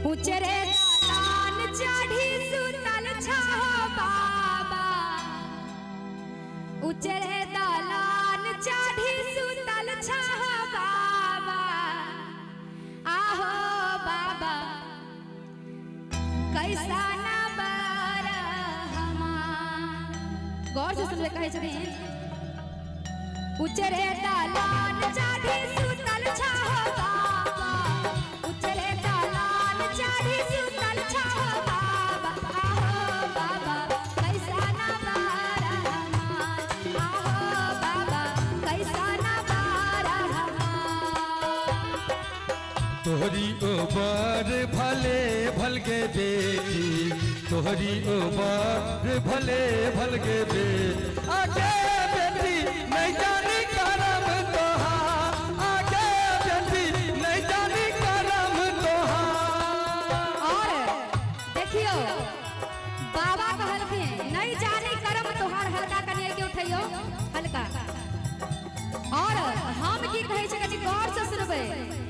उचरे दालान चढ़ी सुतल छहो बाबा, उचरे दालान चढ़ी सुतल छहो बाबा, आहो बाबा कैसा न बरहमा। गौर से सुन ले कहे छथिन, उचरे दालान चढ़ी सुतल छहो बाबा, उचरे दालान चढ़ी सुतल छहो बाबा, आहो बाबा कैसा न बरहमा, आहो बाबा कैसा न बरहमा। तोहरी ओबर भले भल के बेटी, तोहरी ओबर भले भल के बेटी, आगे बेटी नहीं जानी करम तोहार, आगे बेटी नहीं जानी करम तोहार। और देखियो बाबा कहलखिन नहीं जानी करम तोहार, हल्का कनिए के उठैयो हल्का। और हम की कहै छै कि गौर से सुनबै,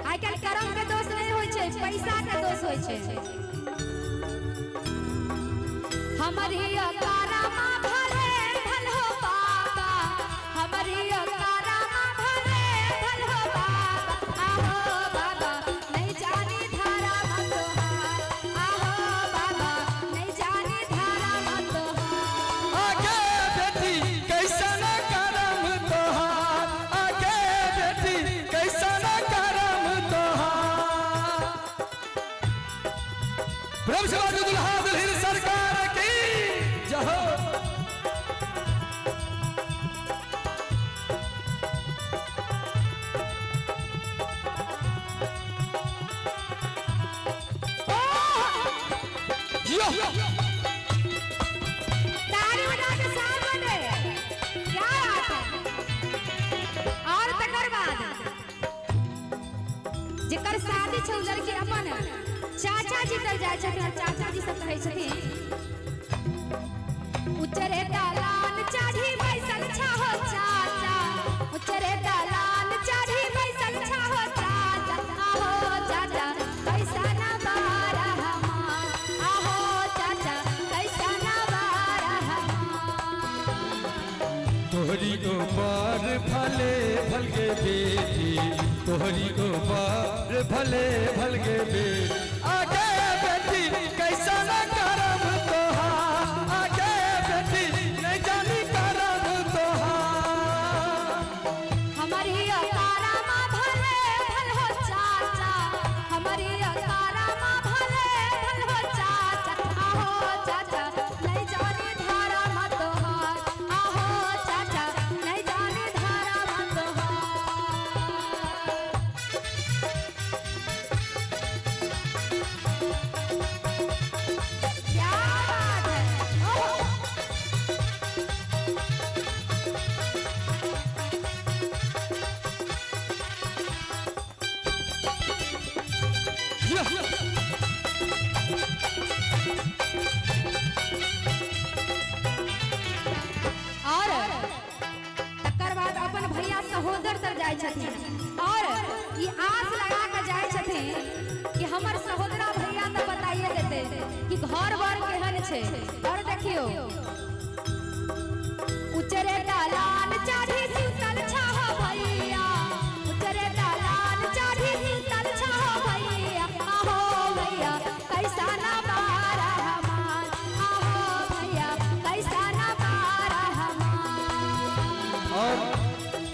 आइ काल करम के दोष नहीं होय छै, पैसा के दोष होय छै। हमारी कारमा भले भल हो बाबा, हमारी कारमा भले भल हो बाबा, आहो बाबा नहीं जानी धारा मत तोहार, आहो बाबा नहीं जानी धारा मत तोहार। आगे बेटी कैसा न करम तोहार, आगे बेटी कैसा न करम तोहार। ब्रह्म समाज दुल्हा दुल्हन सरकार की जय हो। ताली बजा के साथ बने, क्या बात है। और तकर बाद जेकर शादी छै लड़की अपन चाचा जी तर जाय छथिन, चाचा जी सब कहै छथिन, उचरे दालान चढ़ी बैसल छहो चाचा, उचरे दालान चढ़ी बैसल छहो चाचा, आहो चाचा कैसा न बरहमा, आहो चाचा कैसा न बरहमा। तोहरी ओबर भले भल के बेटी, तोहरी ओबर भले भल के बेटी, आगे बेटी कैसा न करम तोहार, आगे बेटी नहीं जानी करम तोहार। हमारी कारमा भले भल हो चाचा, हमारी कारमा भले भल हो चाचा, आहो चाचा नहीं जानी धारा मत तोहार, आहो चाचा नहीं जानी धारा मत तोहार। क्या बात है, ओहो। और तकर बाद अपन भैया सहोदर तर जाय छथिन, और ई आस लगा के जाय छथिन कि हमर सहोदरा भैया तो बताइए देते कि घर बर केहन छै। और देखियो उचरे दालान चढ़ी सुतल छहो भैया, उचरे दालान चढ़ी सुतल छहो भैया, आहो भैया कैसा न बरहमा, आहो भैया कैसा न बरहमा। और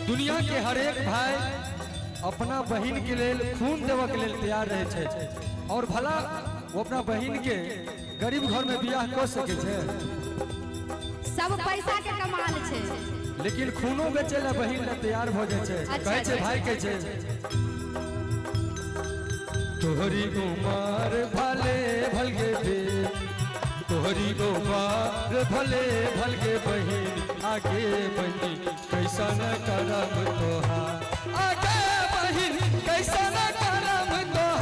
दुनिया के हर एक भाई अपना बहन के लेल खून देवे के लेल तैयार रहे छै, और भला वो अपना बहन के गरीब घर में बियाह कर सके छै, सब पैसा के कमाल छै, लेकिन खूनो बेचे ला बहन ला तैयार हो जाए छै। अच्छा, कहे छै अच्छा। भाई के छै, तोहरी उमर भले भल के बेटी, तोहरी उमर भले भल के बहन, आगे बहनी कैसा न करम तोहार, आगे बहन कैसा न करम तोहार।